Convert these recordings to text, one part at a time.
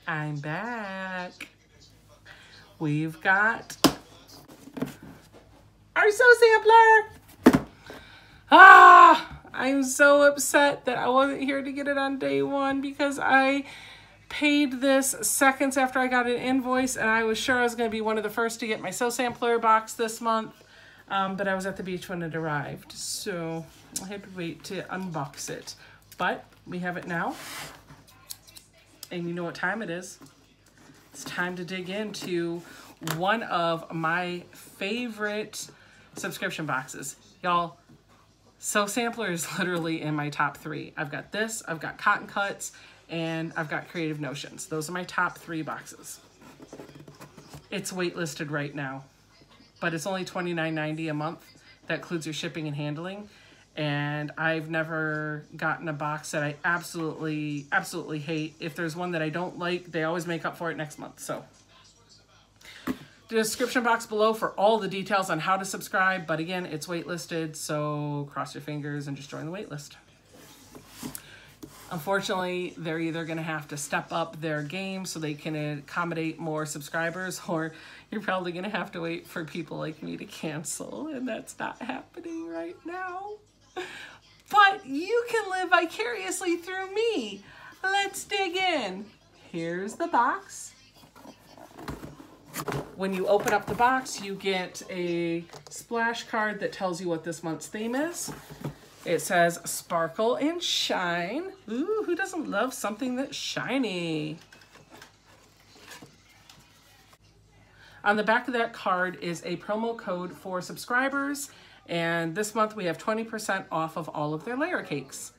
I'm back. We've got our Sew Sampler. I'm so upset that I wasn't here to get it on day one because I paid this seconds after I got an invoice and I was sure I was going to be one of the first to get my Sew Sampler box this month. But I was at the beach when it arrived, so I had to wait to unbox it. But we have it now. And you know what time it is. It's time to dig into one of my favorite subscription boxes. Y'all, Sew Sampler is literally in my top 3. I've got this, I've got Cotton Cuts, and I've got Creative Notions. Those are my top 3 boxes. It's waitlisted right now, but it's only $29.90 a month. That includes your shipping and handling. And I've never gotten a box that I absolutely hate. If there's one that I don't like, they always make up for it next month. So the description box below for all the details on how to subscribe. But again, it's waitlisted, so cross your fingers and just join the wait list. Unfortunately, they're either going to have to step up their game so they can accommodate more subscribers, or you're probably going to have to wait for people like me to cancel, and that's not happening right now. But you can live vicariously through me. Let's dig in. Here's the box. When you open up the box, you get a splash card that tells you what this month's theme is. It says Sparkle and Shine. Ooh, who doesn't love something that's shiny? On the back of that card is a promo code for subscribers, and this month we have 20% off of all of their layer cakes.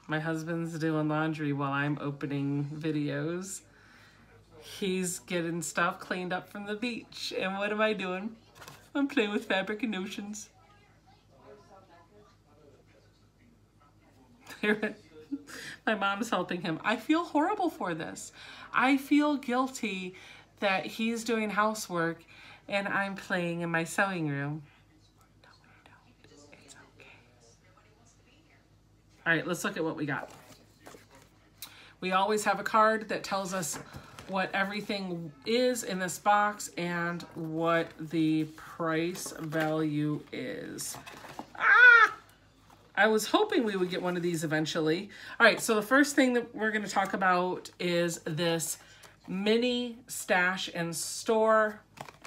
My husband's doing laundry while I'm opening videos. He's getting stuff cleaned up from the beach, and what am I doing? I'm playing with fabric and notions. My mom's helping him. I feel horrible for this. I feel guilty that he's doing housework and I'm playing in my sewing room. No, I don't. It's okay. All right, let's look at what we got. We always have a card that tells us what everything is in this box and what the price value is. I was hoping we would get one of these eventually. All right, so the first thing that we're gonna talk about is this mini stash and store.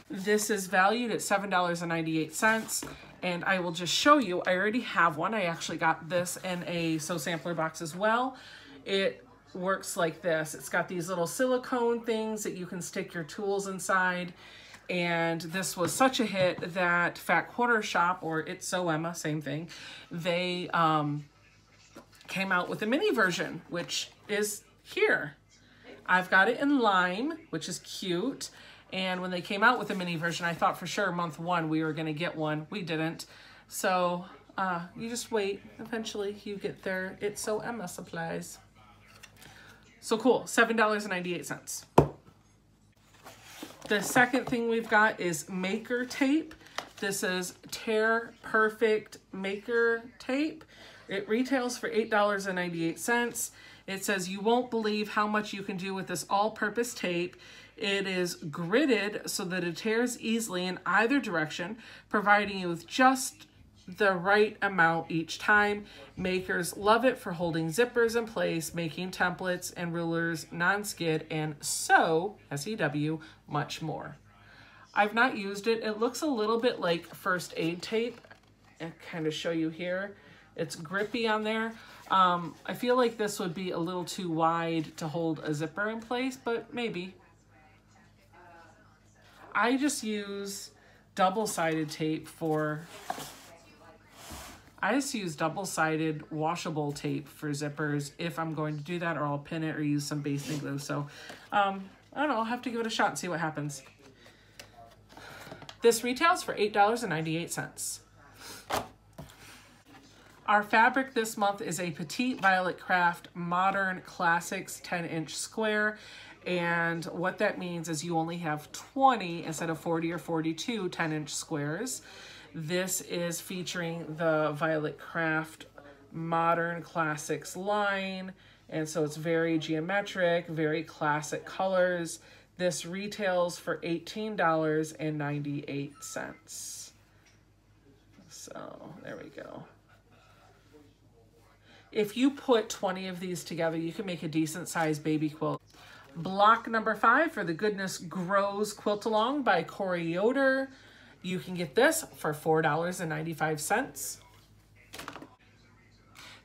This is valued at $7.98, and I will just show you, I already have one. I actually got this in a Sew Sampler box as well. It works like this. It's got these little silicone things that you can stick your tools inside. And this was such a hit that Fat Quarter Shop, or It's Sew Emma, same thing, they came out with a mini version, which is here. I've got it in lime, which is cute. And when they came out with a mini version, I thought for sure month 1 we were going to get one. We didn't. So you just wait. Eventually you get their It's Sew Emma supplies. So cool, $7.98. The second thing we've got is maker tape. This is Tear Perfect maker tape. It retails for $8.98. It says you won't believe how much you can do with this all-purpose tape. It is gridded so that it tears easily in either direction, providing you with just the right amount each time. Makers love it for holding zippers in place, making templates and rulers non-skid, and so, S-E-W, much more. I've not used it. It looks a little bit like first aid tape. I'll kind of show you here. It's grippy on there. I feel like this would be a little too wide to hold a zipper in place, but maybe. I just use double-sided tape for... I just use double-sided washable tape for zippers if I'm going to do that, or I'll pin it or use some basting glue. So, I don't know, I'll have to give it a shot and see what happens. This retails for $8.98. Our fabric this month is a Petite Violet Craft Modern Classics 10-inch square. And what that means is you only have 20 instead of 40 or 42 10-inch squares. This is featuring the Violet Craft modern classics line. And so it's very geometric, very classic colors. This retails for $18.98. So there we go. If you put 20 of these together, you can make a decent sized baby quilt. Block number 5 for the Goodness Grows Quilt Along by Corey Yoder. You can get this for $4.95.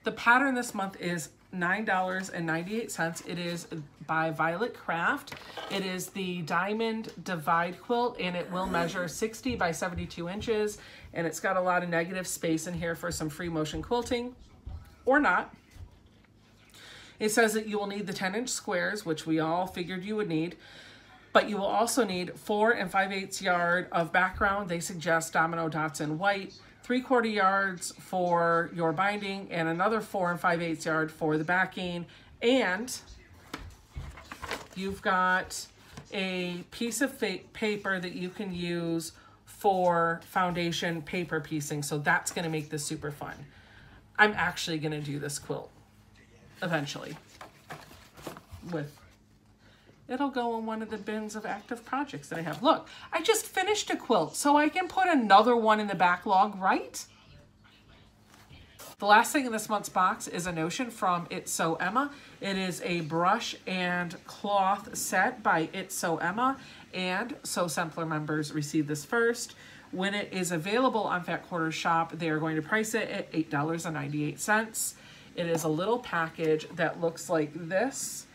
The pattern this month is $9.98. It is by Violet Craft. It is the Diamond Divide Quilt, and it will measure 60 by 72 inches. And it's got a lot of negative space in here for some free motion quilting, or not. It says that you will need the 10-inch squares, which we all figured you would need, but you will also need 4 5/8 yard of background. They suggest domino dots in white, 3/4 yards for your binding, and another 4 5/8 yard for the backing. And you've got a piece of paper that you can use for foundation paper piecing. So that's going to make this super fun. I'm actually going to do this quilt eventually. It'll go in one of the bins of active projects that I have. Look, I just finished a quilt, so I can put another one in the backlog, right? The last thing in this month's box is a notion from It's Sew Emma. It is a brush and cloth set by It's Sew Emma, and Sew Sampler members receive this first. When it is available on Fat Quarter Shop, they are going to price it at $8.98. It is a little package that looks like this,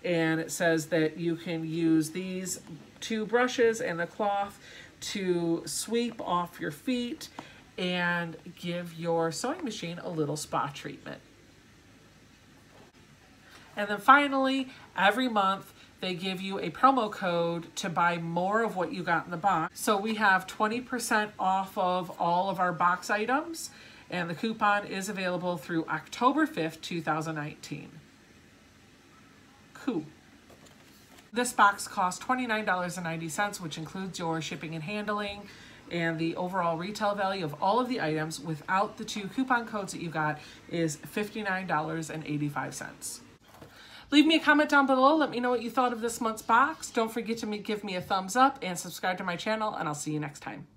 and it says that you can use these 2 brushes and the cloth to sweep off your feet and give your sewing machine a little spa treatment. And then finally, every month, they give you a promo code to buy more of what you got in the box. So we have 20% off of all of our box items, and the coupon is available through October 5th, 2019. Cool. This box costs $29.90, which includes your shipping and handling, and the overall retail value of all of the items without the 2 coupon codes that you got is $59.85. Leave me a comment down below. Let me know what you thought of this month's box. Don't forget to give me a thumbs up and subscribe to my channel, and I'll see you next time.